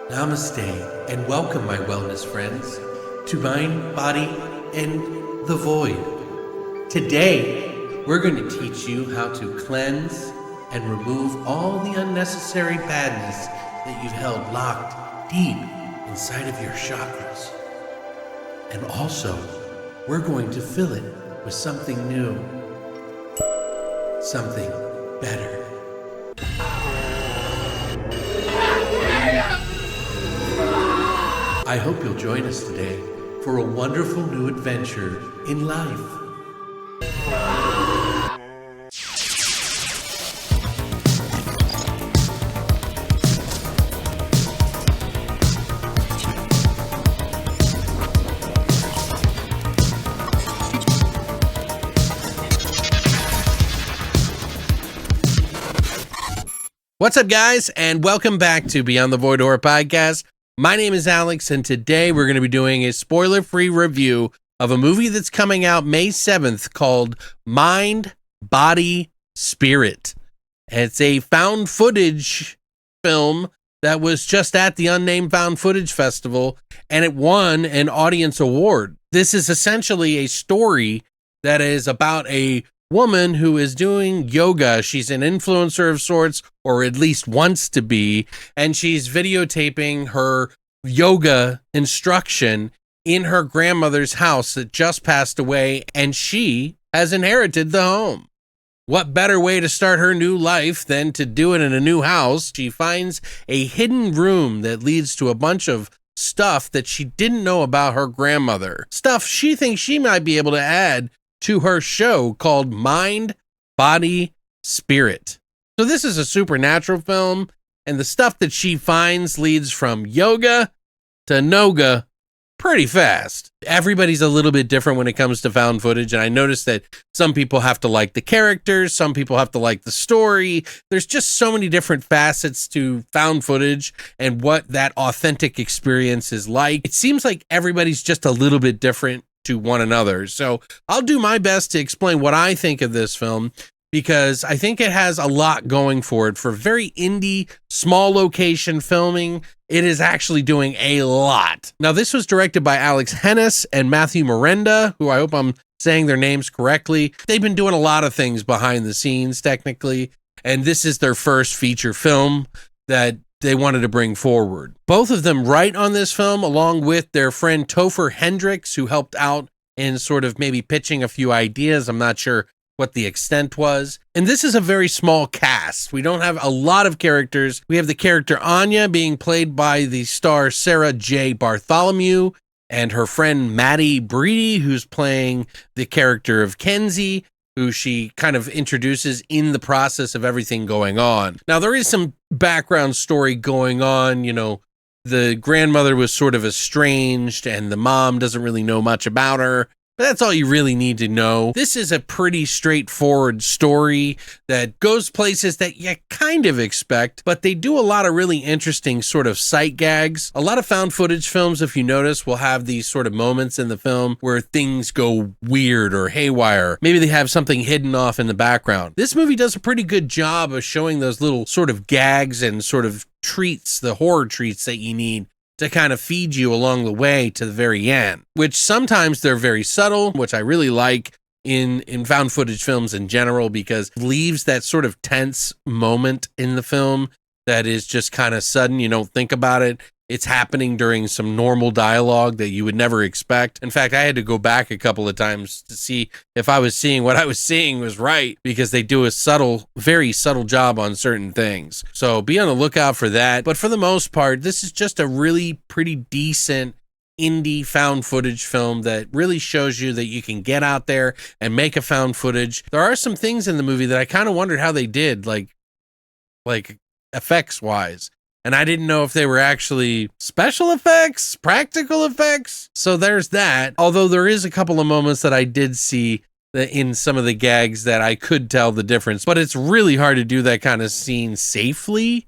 Namaste and welcome, my wellness friends, to Mind, Body, and the Void. Today, we're going to teach you how to cleanse and remove all the unnecessary badness that you've held locked deep inside of your chakras. And also, we're going to fill it with something new, something better. I hope you'll join us today for a wonderful new adventure in life. What's up, guys, and welcome back to Beyond the Void Horror Podcast. My name is Alex, and today we're going to be doing a spoiler-free review of a movie that's coming out May 7th called Mind, Body, Spirit. It's a found footage film that was just at the Unnamed Found Footage Festival, and it won an audience award. This is essentially a story that is about a woman who is doing yoga. She's an influencer of sorts, or at least wants to be, and she's videotaping her yoga instruction in her grandmother's house that just passed away, and she has inherited the home. What better way to start her new life than to do it in a new house? She finds a hidden room that leads to a bunch of stuff that she didn't know about her grandmother. Stuff she thinks she might be able to add to her show called Mind, Body, Spirit. So this is a supernatural film, and the stuff that she finds leads from yoga to noga pretty fast. Everybody's a little bit different when it comes to found footage, and I noticed that some people have to like the characters, some people have to like the story. There's just so many different facets to found footage and what that authentic experience is like. It seems like everybody's just a little bit different to one another. So I'll do my best to explain what I think of this film, because I think it has a lot going for it. For very indie, small location filming, it is actually doing a lot. Now, this was directed by Alex Hennis and Matthew Miranda, who I hope I'm saying their names correctly. They've been doing a lot of things behind the scenes, technically, and this is their first feature film that they wanted to bring forward. Both of them write on this film, along with their friend Topher Hendricks, who helped out in sort of maybe pitching a few ideas. I'm not sure what the extent was. And this is a very small cast. We don't have a lot of characters. We have the character Anya being played by the star Sarah J. Bartholomew, and her friend Maddie Breedy, who's playing the character of Kenzie, who she kind of introduces in the process of everything going on. Now, there is some background story going on. You know, the grandmother was sort of estranged, and the mom doesn't really know much about her. But that's all you really need to know. This is a pretty straightforward story that goes places that you kind of expect, but they do a lot of really interesting sort of sight gags. A lot of found footage films, if you notice, will have these sort of moments in the film where things go weird or haywire. Maybe they have something hidden off in the background. This movie does a pretty good job of showing those little sort of gags and sort of treats, the horror treats that you need to kind of feed you along the way to the very end, which sometimes they're very subtle, which I really like in found footage films in general, because it leaves that sort of tense moment in the film that is just kind of sudden. You don't think about it. It's happening during some normal dialogue that you would never expect. In fact, I had to go back a couple of times to see if I was seeing what I was seeing was right, because they do a subtle, very subtle job on certain things. So be on the lookout for that. But for the most part, this is just a really pretty decent indie found footage film that really shows you that you can get out there and make a found footage. There are some things in the movie that I kind of wondered how they did, like effects wise. And I didn't know if they were actually special effects, practical effects. So there's that. Although there is a couple of moments that I did see in some of the gags that I could tell the difference. But it's really hard to do that kind of scene safely.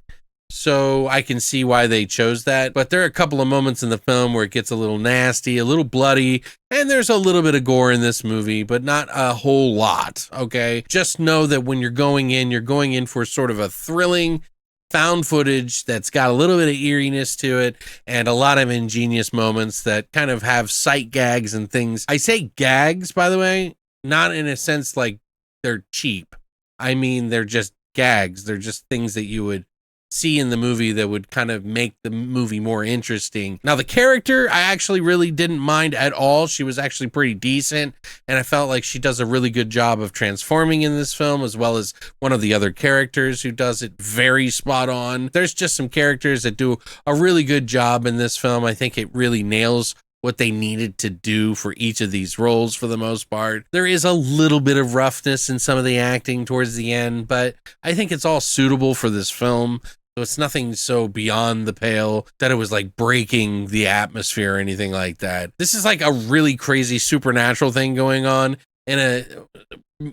So I can see why they chose that. But there are a couple of moments in the film where it gets a little nasty, a little bloody, and there's a little bit of gore in this movie, but not a whole lot, okay? Just know that when you're going in for sort of a thrilling found footage that's got a little bit of eeriness to it and a lot of ingenious moments that kind of have sight gags and things. I say gags, by the way, not in a sense like they're cheap. I mean, they're just gags. They're just things that you would see in the movie that would kind of make the movie more interesting. Now, the character, I actually really didn't mind at all. She was actually pretty decent, and I felt like she does a really good job of transforming in this film, as well as one of the other characters who does it very spot on. There's just some characters that do a really good job in this film. I think it really nails what they needed to do for each of these roles for the most part. There is a little bit of roughness in some of the acting towards the end, but I think it's all suitable for this film. So it's nothing so beyond the pale that it was like breaking the atmosphere or anything like that. This is like a really crazy supernatural thing going on in a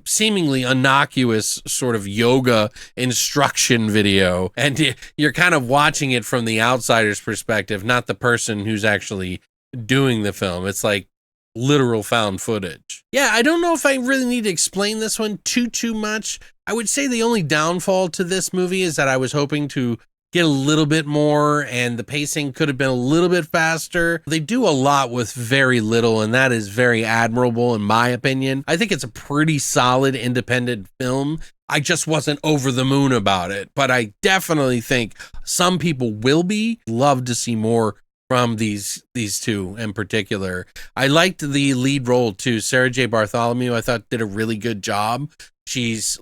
seemingly innocuous sort of yoga instruction video. And you're kind of watching it from the outsider's perspective, not the person who's actually doing the film. It's like literal found footage. Yeah, I don't know if I really need to explain this one too much. I would say the only downfall to this movie is that I was hoping to get a little bit more and the pacing could have been a little bit faster. They do a lot with very little, and that is very admirable in my opinion. I think it's a pretty solid independent film. I just wasn't over the moon about it, but I definitely think some people will be. Love to see more from these two in particular. I liked the lead role too. Sarah J. Bartholomew, I thought did a really good job. She's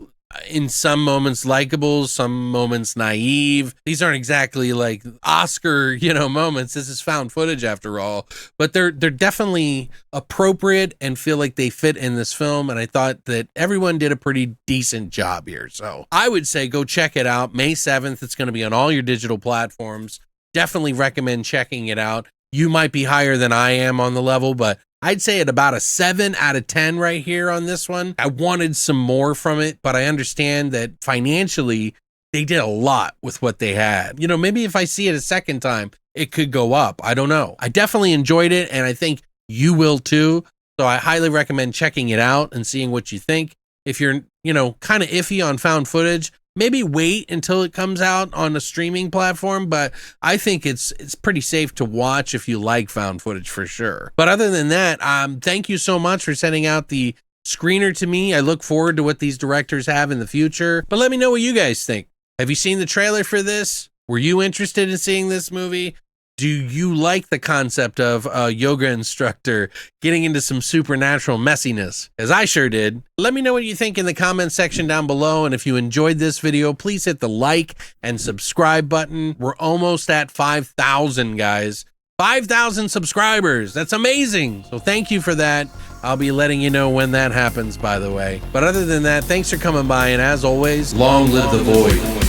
in some moments likable, some moments naive. These aren't exactly like Oscar, moments. This is found footage after all, but they're definitely appropriate and feel like they fit in this film. And I thought that everyone did a pretty decent job here. So I would say go check it out. May 7th. It's going to be on all your digital platforms. Definitely recommend checking it out. You might be higher than I am on the level, but I'd say at about a 7 out of 10 right here on this one. I wanted some more from it, but I understand that financially they did a lot with what they had. Maybe if I see it a second time, it could go up. I don't know. I definitely enjoyed it, and I think you will too. So I highly recommend checking it out and seeing what you think. If you're, kind of iffy on found footage, maybe wait until it comes out on a streaming platform, but I think it's pretty safe to watch if you like found footage for sure. But other than that, thank you so much for sending out the screener to me. I look forward to what these directors have in the future. But let me know what you guys think. Have you seen the trailer for this? Were you interested in seeing this movie? Do you like the concept of a yoga instructor getting into some supernatural messiness? As I sure did. Let me know what you think in the comment section down below. And if you enjoyed this video, please hit the like and subscribe button. We're almost at 5,000, guys. 5,000 subscribers. That's amazing. So thank you for that. I'll be letting you know when that happens, by the way. But other than that, thanks for coming by. And as always, long live the void.